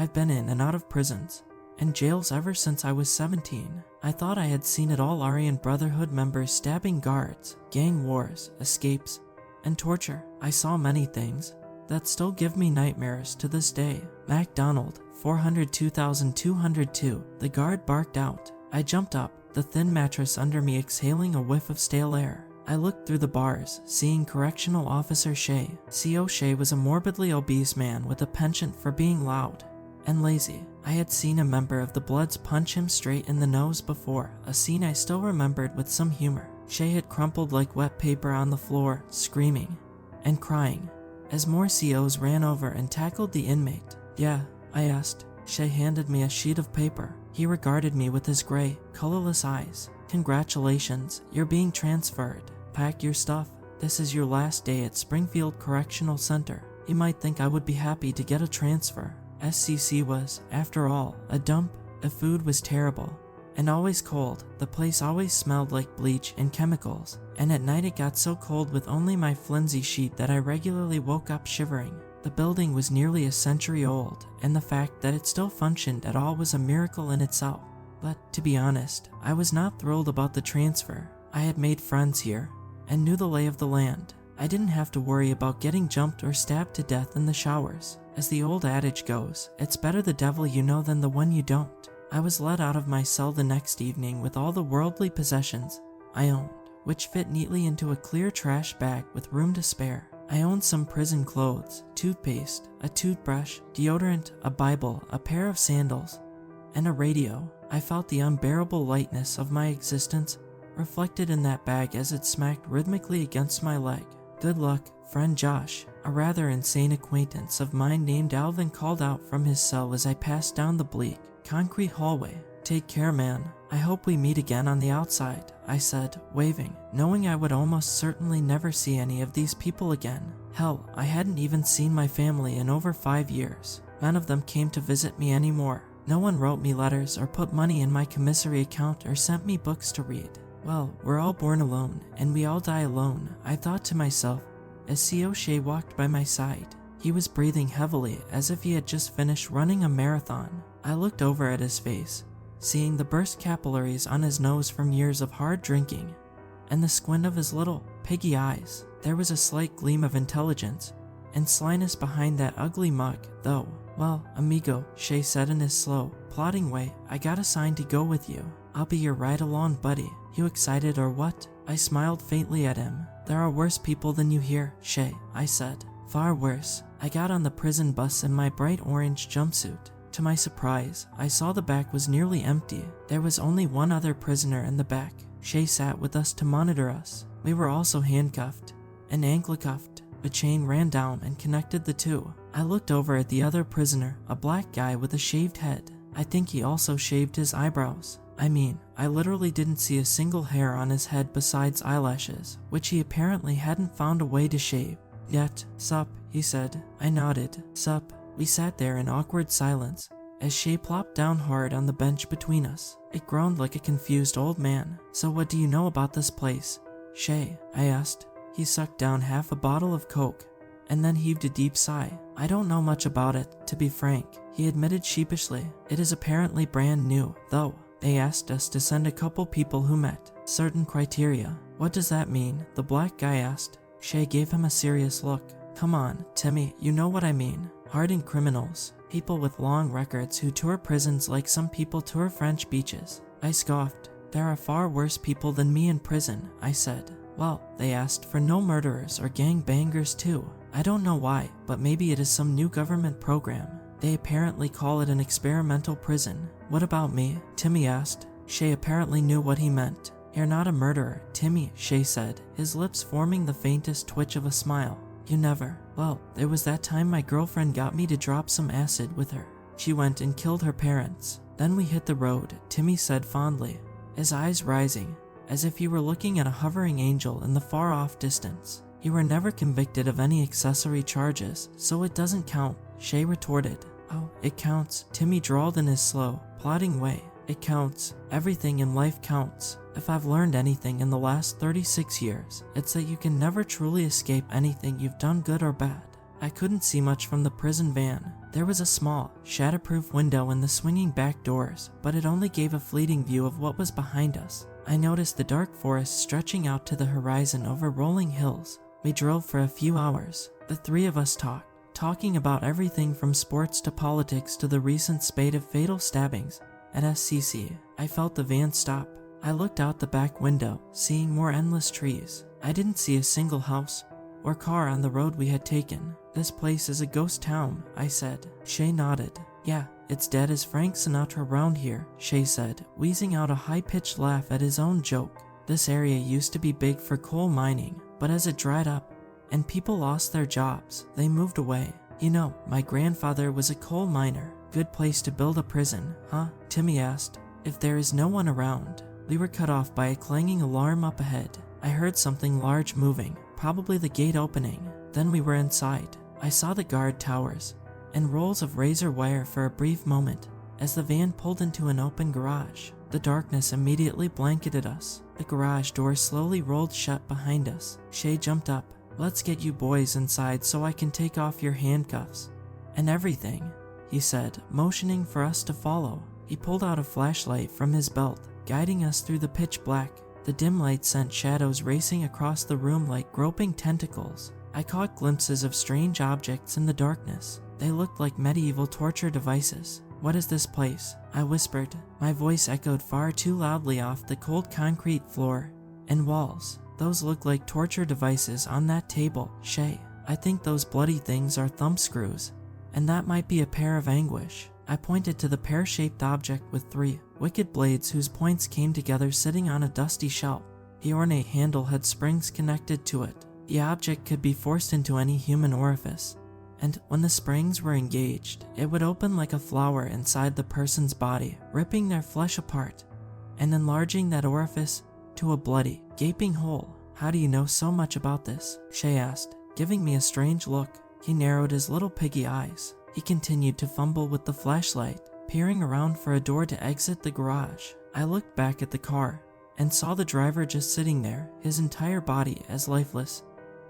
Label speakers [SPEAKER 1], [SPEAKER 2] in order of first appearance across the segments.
[SPEAKER 1] I've been in and out of prisons and jails ever since I was 17. I thought I had seen it all: Aryan Brotherhood members stabbing guards, gang wars, escapes, and torture. I saw many things that still give me nightmares to this day. MacDonald, 402,202, the guard barked out. I jumped up, the thin mattress under me exhaling a whiff of stale air. I looked through the bars, seeing Correctional Officer Shea. CO Shea was a morbidly obese man with a penchant for being loud and lazy. I had seen a member of the Bloods punch him straight in the nose before, a scene I still remembered with some humor. Shea had crumpled like wet paper on the floor, screaming and crying as more COs ran over and tackled the inmate. "Yeah?" I asked. Shea handed me a sheet of paper. He regarded me with his gray, colorless eyes. "Congratulations, you're being transferred. Pack your stuff. This is your last day at Springfield Correctional Center." You might think I would be happy to get a transfer. SCC was, after all, a dump. The food was terrible and always cold. The place always smelled like bleach and chemicals, and at night it got so cold with only my flimsy sheet that I regularly woke up shivering. The building was nearly a century old, and the fact that it still functioned at all was a miracle in itself. But, to be honest, I was not thrilled about the transfer. I had made friends here and knew the lay of the land. I didn't have to worry about getting jumped or stabbed to death in the showers. As the old adage goes, it's better the devil you know than the one you don't. I was let out of my cell the next evening with all the worldly possessions I owned, which fit neatly into a clear trash bag with room to spare. I owned some prison clothes, toothpaste, a toothbrush, deodorant, a Bible, a pair of sandals, and a radio. I felt the unbearable lightness of my existence reflected in that bag as it smacked rhythmically against my leg. "Good luck, friend Josh," a rather insane acquaintance of mine named Alvin called out from his cell as I passed down the bleak, concrete hallway. "Take care, man. I hope we meet again on the outside," I said, waving, knowing I would almost certainly never see any of these people again. Hell, I hadn't even seen my family in over 5 years. None of them came to visit me anymore. No one wrote me letters or put money in my commissary account or sent me books to read. Well, we're all born alone, and we all die alone, I thought to myself as CO Shea walked by my side. He was breathing heavily as if he had just finished running a marathon. I looked over at his face, seeing the burst capillaries on his nose from years of hard drinking, and the squint of his little, piggy eyes. There was a slight gleam of intelligence and slyness behind that ugly mug, though. "Well, amigo," Shea said in his slow, plodding way, "I got assigned to go with you. I'll be your ride-along buddy. You excited or what?" I smiled faintly at him. "There are worse people than you here, Shea," I said. "Far worse." I got on the prison bus in my bright orange jumpsuit. To my surprise, I saw the back was nearly empty. There was only one other prisoner in the back. Shea sat with us to monitor us. We were also handcuffed and ankle-cuffed. A chain ran down and connected the two. I looked over at the other prisoner, a black guy with a shaved head. I think he also shaved his eyebrows. I mean, I literally didn't see a single hair on his head besides eyelashes, which he apparently hadn't found a way to shave yet. "Sup," he said. I nodded. "Sup." We sat there in awkward silence as Shea plopped down hard on the bench between us. It groaned like a confused old man. "So what do you know about this place, Shea?" I asked. He sucked down half a bottle of Coke and then heaved a deep sigh. "I don't know much about it, to be frank," he admitted sheepishly. "It is apparently brand new, though. They asked us to send a couple people who met certain criteria." "What does that mean?" the black guy asked. Shea gave him a serious look. "Come on, Timmy, you know what I mean. Hardened criminals. People with long records who tour prisons like some people tour French beaches." I scoffed. "There are far worse people than me in prison," I said. "Well, they asked for no murderers or gang bangers too. I don't know why, but maybe it is some new government program. They apparently call it an experimental prison." "What about me?" Timmy asked. Shea apparently knew what he meant. "You're not a murderer, Timmy," Shea said, his lips forming the faintest twitch of a smile. "You never." "Well, there was that time my girlfriend got me to drop some acid with her. She went and killed her parents. Then we hit the road," Timmy said fondly, his eyes rising, as if he were looking at a hovering angel in the far-off distance. "You were never convicted of any accessory charges, so it doesn't count," Shea retorted. "Oh, it counts," Timmy drawled in his slow, plodding way. "It counts. Everything in life counts. If I've learned anything in the last 36 years, it's that you can never truly escape anything you've done, good or bad." I couldn't see much from the prison van. There was a small, shatterproof window in the swinging back doors, but it only gave a fleeting view of what was behind us. I noticed the dark forest stretching out to the horizon over rolling hills. We drove for a few hours. The three of us talking about everything from sports to politics to the recent spate of fatal stabbings at SCC. I felt the van stop. I looked out the back window, seeing more endless trees. I didn't see a single house or car on the road we had taken. This place is a ghost town, I said. Shay nodded. Yeah, it's dead as Frank Sinatra round here, Shay said, wheezing out a high-pitched laugh at his own joke. This area used to be big for coal mining, but as it dried up and people lost their jobs, they moved away. You know, my grandfather was a coal miner. Good place to build a prison, huh? Timmy asked. If there is no one around. We were cut off by a clanging alarm up ahead. I heard something large moving, probably the gate opening. Then we were inside. I saw the guard towers and rolls of razor wire for a brief moment as the van pulled into an open garage. The darkness immediately blanketed us. The garage door slowly rolled shut behind us. Shay jumped up. Let's get you boys inside so I can take off your handcuffs and everything, he said, motioning for us to follow. He pulled out a flashlight from his belt, guiding us through the pitch black. The dim light sent shadows racing across the room like groping tentacles. I caught glimpses of strange objects in the darkness. They looked like medieval torture devices. What is this place? I whispered. My voice echoed far too loudly off the cold concrete floor and walls. Those look like torture devices on that table, Shay. I think those bloody things are thumb screws, and that might be a pair of anguish. I pointed to the pear-shaped object with three wicked blades whose points came together sitting on a dusty shelf. The ornate handle had springs connected to it. The object could be forced into any human orifice, and when the springs were engaged, it would open like a flower inside the person's body, ripping their flesh apart and enlarging that orifice to a bloody, gaping hole. How do you know so much about this? Shay asked, giving me a strange look. He narrowed his little piggy eyes. He continued to fumble with the flashlight, peering around for a door to exit the garage. I looked back at the car and saw the driver just sitting there, his entire body as lifeless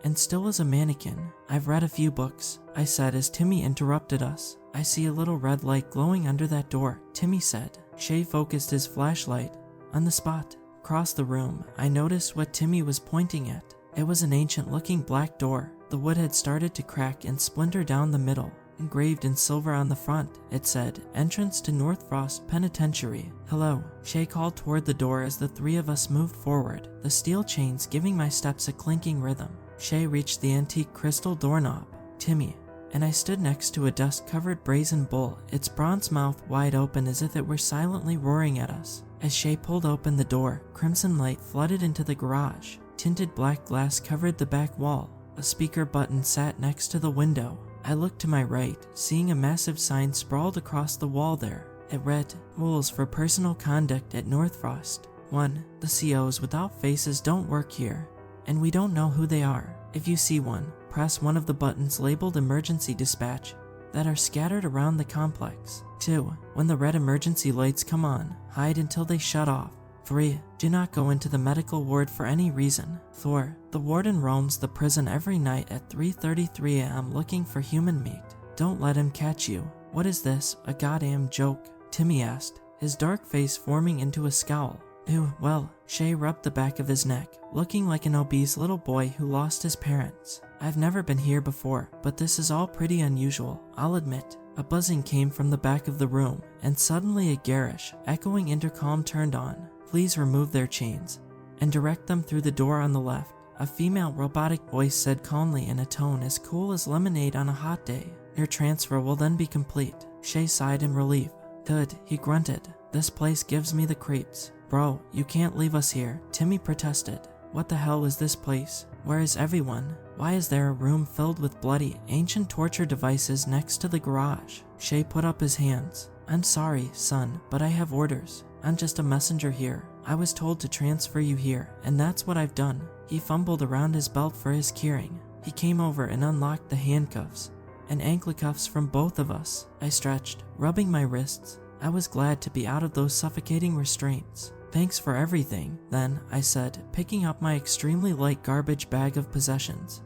[SPEAKER 1] and still as a mannequin. I've read a few books, I said as Timmy interrupted us. I see a little red light glowing under that door, Timmy said. Shay focused his flashlight on the spot. Across the room, I noticed what Timmy was pointing at. It was an ancient-looking black door. The wood had started to crack and splinter down the middle. Engraved in silver on the front, it said, "Entrance to North Frost Penitentiary." Hello, Shay called toward the door as the three of us moved forward, the steel chains giving my steps a clinking rhythm. Shay reached the antique crystal doorknob, Timmy, and I stood next to a dust-covered brazen bull, its bronze mouth wide open as if it were silently roaring at us. As Shay pulled open the door, crimson light flooded into the garage. Tinted black glass covered the back wall. A speaker button sat next to the window. I looked to my right, seeing a massive sign sprawled across the wall there. It read, "Rules for Personal Conduct at North Frost. 1. The COs without faces don't work here, and we don't know who they are. If you see one, press one of the buttons labeled Emergency Dispatch that are scattered around the complex. 2. When the red emergency lights come on, hide until they shut off. 3. Do not go into the medical ward for any reason. 4. The warden roams the prison every night at 3:33 a.m. looking for human meat. Don't let him catch you." "What is this, a goddamn joke?" Timmy asked, his dark face forming into a scowl. "Ew, well," Shay rubbed the back of his neck, looking like an obese little boy who lost his parents. "I've never been here before, but this is all pretty unusual, I'll admit." A buzzing came from the back of the room, and suddenly a garish, echoing intercom turned on. "Please remove their chains and direct them through the door on the left," a female robotic voice said calmly in a tone as cool as lemonade on a hot day. "Your transfer will then be complete." Shay sighed in relief. "Good," he grunted. "This place gives me the creeps." "Bro, you can't leave us here," Timmy protested. "What the hell is this place? Where is everyone? Why is there a room filled with bloody, ancient torture devices next to the garage?" Shay put up his hands. "I'm sorry, son, but I have orders. I'm just a messenger here. I was told to transfer you here, and that's what I've done." He fumbled around his belt for his keyring. He came over and unlocked the handcuffs and ankle cuffs from both of us. I stretched, rubbing my wrists. I was glad to be out of those suffocating restraints. "Thanks for everything, then," I said, picking up my extremely light garbage bag of possessions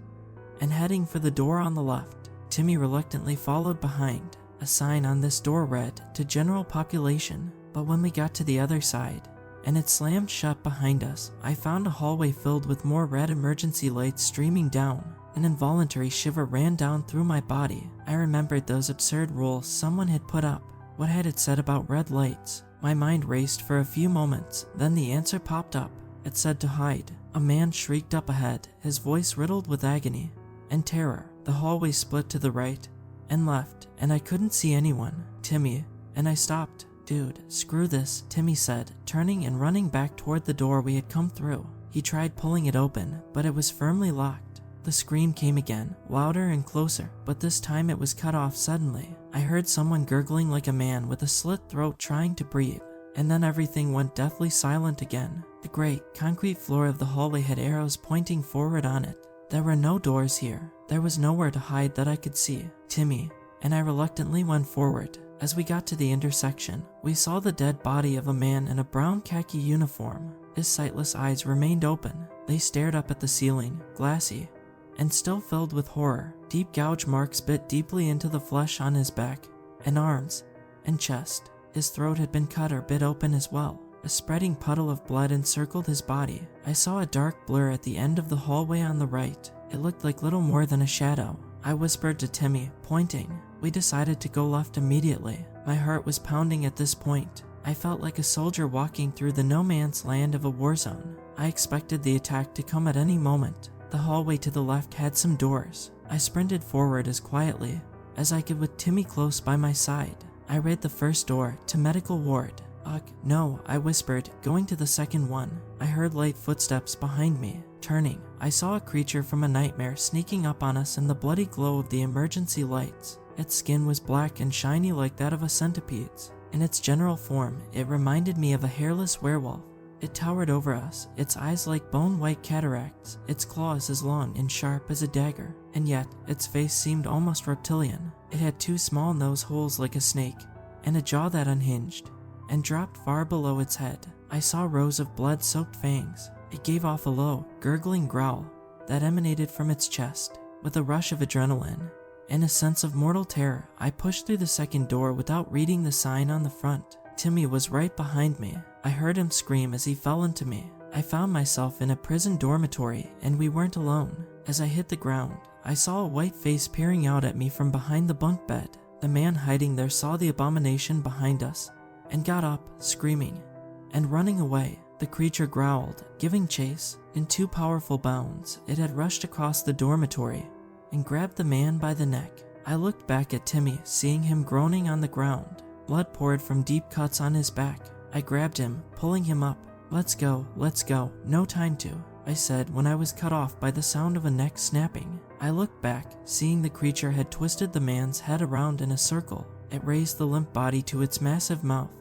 [SPEAKER 1] and heading for the door on the left. Timmy reluctantly followed behind. A sign on this door read, "To general population," but when we got to the other side, and it slammed shut behind us, I found a hallway filled with more red emergency lights streaming down. An involuntary shiver ran down through my body. I remembered those absurd rules someone had put up. What had it said about red lights? My mind raced for a few moments, then the answer popped up. It said to hide. A man shrieked up ahead, his voice riddled with agony and terror. The hallway split to the right and left, and I couldn't see anyone. Timmy, and I stopped. "Dude, screw this," Timmy said, turning and running back toward the door we had come through. He tried pulling it open, but it was firmly locked. The scream came again, louder and closer, but this time it was cut off suddenly. I heard someone gurgling like a man with a slit throat trying to breathe, and then everything went deathly silent again. The great, concrete floor of the hallway had arrows pointing forward on it. There were no doors here. There was nowhere to hide that I could see. Timmy and I reluctantly went forward. As we got to the intersection, we saw the dead body of a man in a brown khaki uniform. His sightless eyes remained open. They stared up at the ceiling, glassy and still filled with horror. Deep gouge marks bit deeply into the flesh on his back and arms and chest. His throat had been cut or bit open as well. A spreading puddle of blood encircled his body. I saw a dark blur at the end of the hallway on the right. It looked like little more than a shadow. I whispered to Timmy, pointing. We decided to go left immediately. My heart was pounding at this point. I felt like a soldier walking through the no man's land of a war zone. I expected the attack to come at any moment. The hallway to the left had some doors. I sprinted forward as quietly as I could with Timmy close by my side. I read the first door, to medical ward. Ugh, no, I whispered, going to the second one. I heard light footsteps behind me. Turning, I saw a creature from a nightmare sneaking up on us in the bloody glow of the emergency lights. Its skin was black and shiny like that of a centipede's. In its general form, it reminded me of a hairless werewolf. It towered over us, its eyes like bone-white cataracts, its claws as long and sharp as a dagger, and yet its face seemed almost reptilian. It had two small nose holes like a snake, and a jaw that unhinged and dropped far below its head. I saw rows of blood-soaked fangs. It gave off a low, gurgling growl that emanated from its chest. With a rush of adrenaline and a sense of mortal terror, I pushed through the second door without reading the sign on the front. Timmy was right behind me. I heard him scream as he fell into me. I found myself in a prison dormitory, and we weren't alone. As I hit the ground, I saw a white face peering out at me from behind the bunk bed. The man hiding there saw the abomination behind us and got up, screaming and running away. The creature growled, giving chase. In two powerful bounds, it had rushed across the dormitory and grabbed the man by the neck. I looked back at Timmy, seeing him groaning on the ground. Blood poured from deep cuts on his back. I grabbed him, pulling him up. Let's go, no time to," I said when I was cut off by the sound of a neck snapping. I looked back, seeing the creature had twisted the man's head around in a circle. It raised the limp body to its massive mouth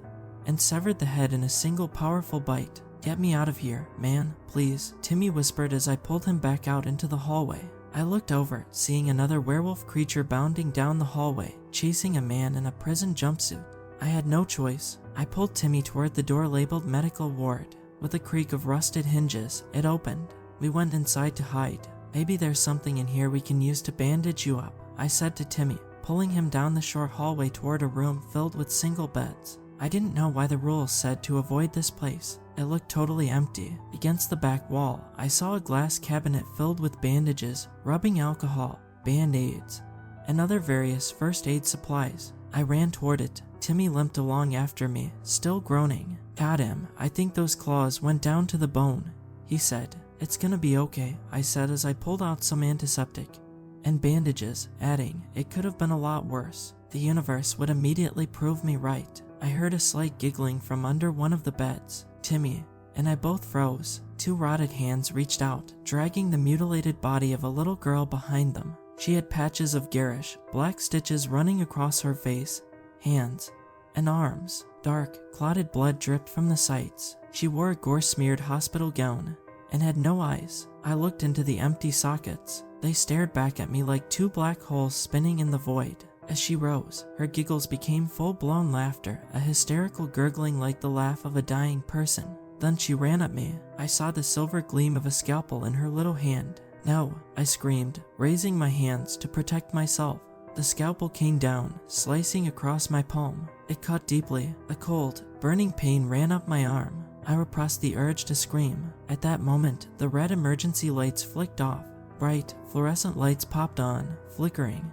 [SPEAKER 1] and severed the head in a single powerful bite. "Get me out of here, man, please," Timmy whispered as I pulled him back out into the hallway. I looked over, seeing another werewolf creature bounding down the hallway, chasing a man in a prison jumpsuit. I had no choice. I pulled Timmy toward the door labeled medical ward. With a creak of rusted hinges, it opened. We went inside to hide. "Maybe there's something in here we can use to bandage you up," I said to Timmy, pulling him down the short hallway toward a room filled with single beds. I didn't know why the rules said to avoid this place. It looked totally empty. Against the back wall, I saw a glass cabinet filled with bandages, rubbing alcohol, band-aids, and other various first aid supplies. I ran toward it. Timmy limped along after me, still groaning. "Got him. I think those claws went down to the bone," he said. "It's gonna be okay," I said as I pulled out some antiseptic and bandages, adding, "It could have been a lot worse. The universe would immediately prove me right." I heard a slight giggling from under one of the beds. Timmy and I both froze. Two rotted hands reached out, dragging the mutilated body of a little girl behind them. She had patches of garish, black stitches running across her face, hands, and arms. Dark, clotted blood dripped from the sides. She wore a gore-smeared hospital gown and had no eyes. I looked into the empty sockets. They stared back at me like two black holes spinning in the void. As she rose, her giggles became full-blown laughter, a hysterical gurgling like the laugh of a dying person. Then she ran at me. I saw the silver gleam of a scalpel in her little hand. "No," I screamed, raising my hands to protect myself. The scalpel came down, slicing across my palm. It cut deeply. A cold, burning pain ran up my arm. I repressed the urge to scream. At that moment, the red emergency lights flicked off. Bright, fluorescent lights popped on, flickering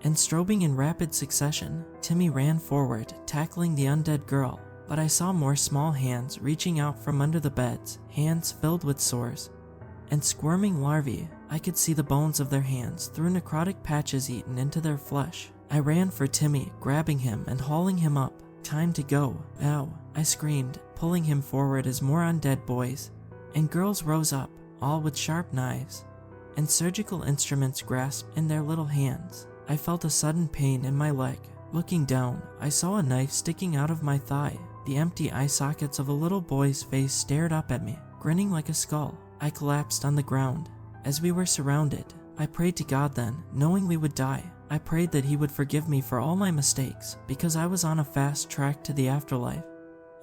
[SPEAKER 1] and strobing in rapid succession. Timmy ran forward, tackling the undead girl, but I saw more small hands reaching out from under the beds, hands filled with sores and squirming larvae. I could see the bones of their hands through necrotic patches eaten into their flesh. I ran for Timmy, grabbing him and hauling him up. Time to go. Ow, I screamed, pulling him forward as more undead boys and girls rose up, all with sharp knives and surgical instruments grasped in their little hands. I felt a sudden pain in my leg. Looking down, I saw a knife sticking out of my thigh. The empty eye sockets of a little boy's face stared up at me, grinning like a skull. I collapsed on the ground. As we were surrounded, I prayed to God then, knowing we would die. I prayed that He would forgive me for all my mistakes, because I was on a fast track to the afterlife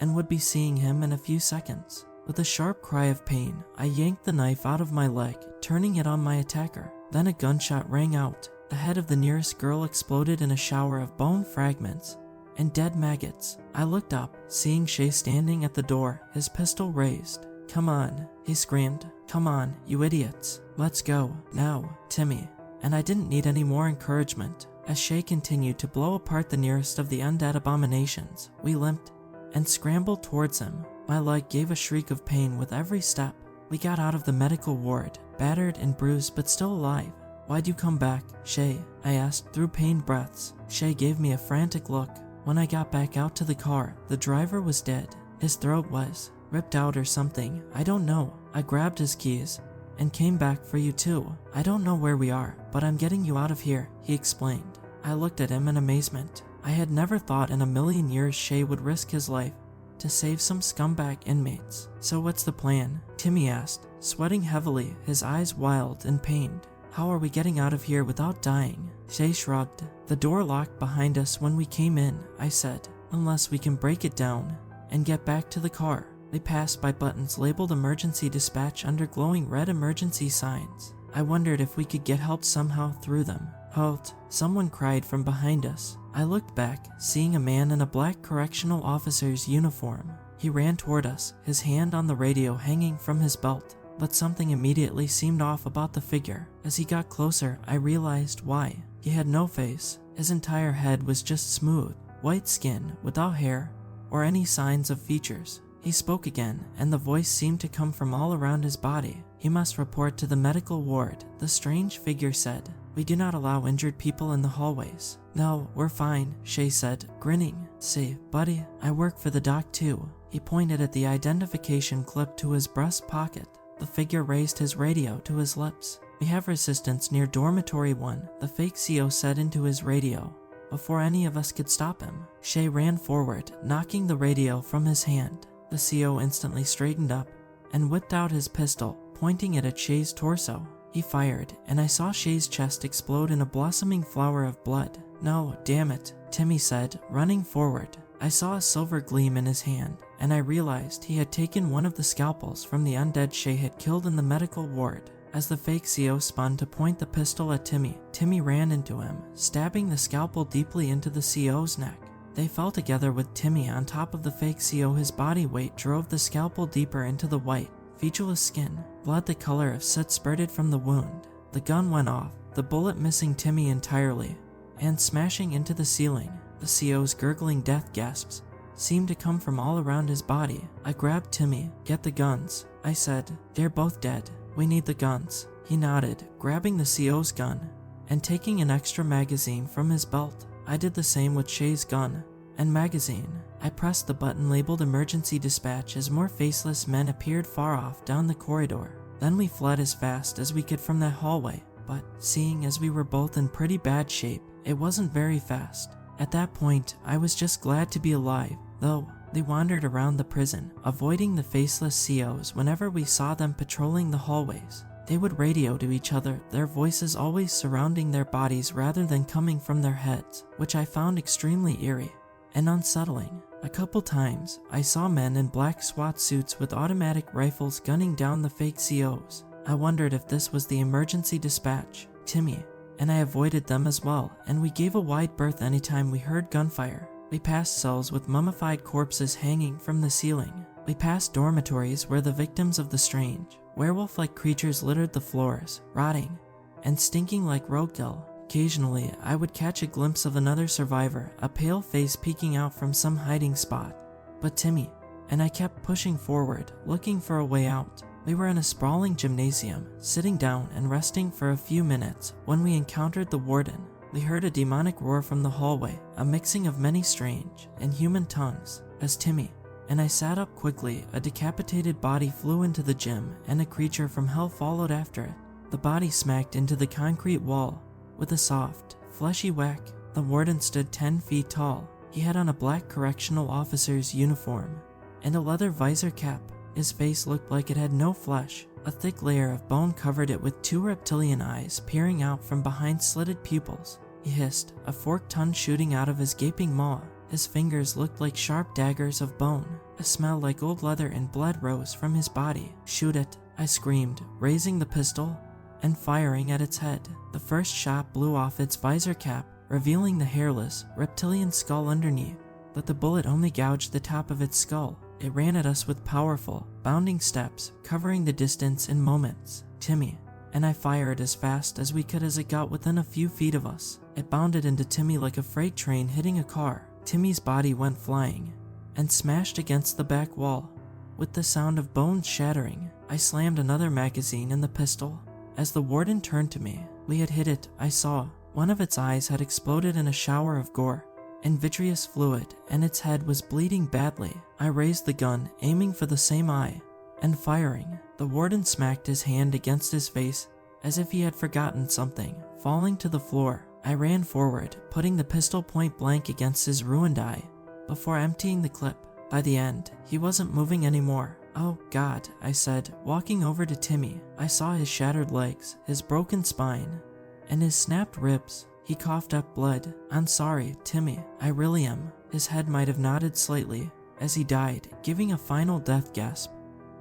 [SPEAKER 1] and would be seeing Him in a few seconds. With a sharp cry of pain, I yanked the knife out of my leg, turning it on my attacker. Then a gunshot rang out. The head of the nearest girl exploded in a shower of bone fragments and dead maggots. I looked up, seeing Shay standing at the door, his pistol raised. "Come on," he screamed. "Come on, you idiots. Let's go. Now, Timmy." And I didn't need any more encouragement. As Shay continued to blow apart the nearest of the undead abominations, we limped and scrambled towards him. My leg gave a shriek of pain with every step. We got out of the medical ward, battered and bruised but still alive. "Why'd you come back, Shay?" I asked through pained breaths. Shay gave me a frantic look. When I got back out to the car, the driver was dead. His throat was ripped out or something, I don't know. I grabbed his keys and came back for you too. "I don't know where we are, but I'm getting you out of here," he explained. I looked at him in amazement. I had never thought in a million years Shay would risk his life to save some scumbag inmates. "So what's the plan?" Timmy asked, sweating heavily, his eyes wild and pained. "How are we getting out of here without dying?" Shay shrugged. "The door locked behind us when we came in," I said, "unless we can break it down and get back to the car." They passed by buttons labeled emergency dispatch under glowing red emergency signs. I wondered if we could get help somehow through them. "Halt!" Someone cried from behind us. I looked back, seeing a man in a black correctional officer's uniform. He ran toward us, his hand on the radio hanging from his belt. But something immediately seemed off about the figure. As he got closer, I realized why. He had no face. His entire head was just smooth, white skin, without hair or any signs of features. He spoke again, and the voice seemed to come from all around his body. "He must report to the medical ward," the strange figure said. "We do not allow injured people in the hallways." "No, we're fine," Shay said, grinning. "See, buddy, I work for the doc too." He pointed at the identification clip to his breast pocket. The figure raised his radio to his lips. "We have resistance near dormitory 1, the fake CO said into his radio, before any of us could stop him. Shay ran forward, knocking the radio from his hand. The CO instantly straightened up and whipped out his pistol, pointing it at Shay's torso. He fired, and I saw Shay's chest explode in a blossoming flower of blood. "No, damn it," Timmy said, running forward. I saw a silver gleam in his hand, and I realized he had taken one of the scalpels from the undead Shay had killed in the medical ward. As the fake CO spun to point the pistol at Timmy, Timmy ran into him, stabbing the scalpel deeply into the CO's neck. They fell together with Timmy on top of the fake CO. His body weight drove the scalpel deeper into the white, featureless skin. Blood the color of soot spurted from the wound. The gun went off, the bullet missing Timmy entirely, and smashing into the ceiling. The CO's gurgling death gasps seemed to come from all around his body. I grabbed Timmy. "Get the guns," I said. "They're both dead. We need the guns." He nodded, grabbing the CO's gun and taking an extra magazine from his belt. I did the same with Shay's gun and magazine. I pressed the button labeled emergency dispatch as more faceless men appeared far off down the corridor. Then we fled as fast as we could from that hallway, but seeing as we were both in pretty bad shape, it wasn't very fast. At that point, I was just glad to be alive, though. They wandered around the prison, avoiding the faceless COs whenever we saw them patrolling the hallways. They would radio to each other, their voices always surrounding their bodies rather than coming from their heads, which I found extremely eerie and unsettling. A couple times, I saw men in black SWAT suits with automatic rifles gunning down the fake COs. I wondered if this was the emergency dispatch. Timmy and I avoided them as well, and we gave a wide berth anytime we heard gunfire. We passed cells with mummified corpses hanging from the ceiling. We passed dormitories where the victims of the strange, werewolf-like creatures littered the floors, rotting and stinking like roadkill. Occasionally, I would catch a glimpse of another survivor, a pale face peeking out from some hiding spot. But Timmy and I kept pushing forward, looking for a way out. We were in a sprawling gymnasium, sitting down and resting for a few minutes when we encountered the warden. We heard a demonic roar from the hallway, a mixing of many strange and human tongues. As Timmy and I sat up quickly, a decapitated body flew into the gym and a creature from hell followed after it. The body smacked into the concrete wall with a soft, fleshy whack. The warden stood 10 feet tall. He had on a black correctional officer's uniform and a leather visor cap. His face looked like it had no flesh. A thick layer of bone covered it with 2 reptilian eyes peering out from behind slitted pupils. He hissed, a forked tongue shooting out of his gaping maw. His fingers looked like sharp daggers of bone. A smell like old leather and blood rose from his body. "Shoot it," I screamed, raising the pistol and firing at its head. The first shot blew off its visor cap, revealing the hairless, reptilian skull underneath, but the bullet only gouged the top of its skull. It ran at us with powerful, bounding steps, covering the distance in moments. Timmy and I fired as fast as we could as it got within a few feet of us. It bounded into Timmy like a freight train hitting a car. Timmy's body went flying and smashed against the back wall. With the sound of bones shattering, I slammed another magazine in the pistol. As the warden turned to me, we had hit it. I saw one of its eyes had exploded in a shower of gore and vitreous fluid, and its head was bleeding badly. I raised the gun, aiming for the same eye, and firing. The warden smacked his hand against his face as if he had forgotten something. Falling to the floor, I ran forward, putting the pistol point blank against his ruined eye before emptying the clip. By the end, he wasn't moving anymore. "Oh God," I said, walking over to Timmy. I saw his shattered legs, his broken spine, and his snapped ribs. He coughed up blood. "I'm sorry, Timmy, I really am." His head might have nodded slightly as he died, giving a final death gasp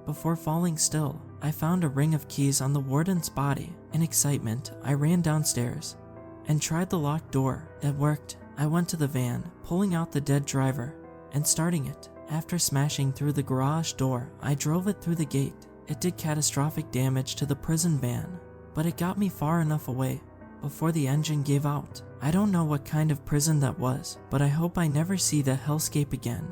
[SPEAKER 1] before falling still. I found a ring of keys on the warden's body. In excitement, I ran downstairs and tried the locked door. It worked. I went to the van, pulling out the dead driver and starting it. After smashing through the garage door, I drove it through the gate. It did catastrophic damage to the prison van, but it got me far enough away before the engine gave out. I don't know what kind of prison that was, but I hope I never see that hellscape again.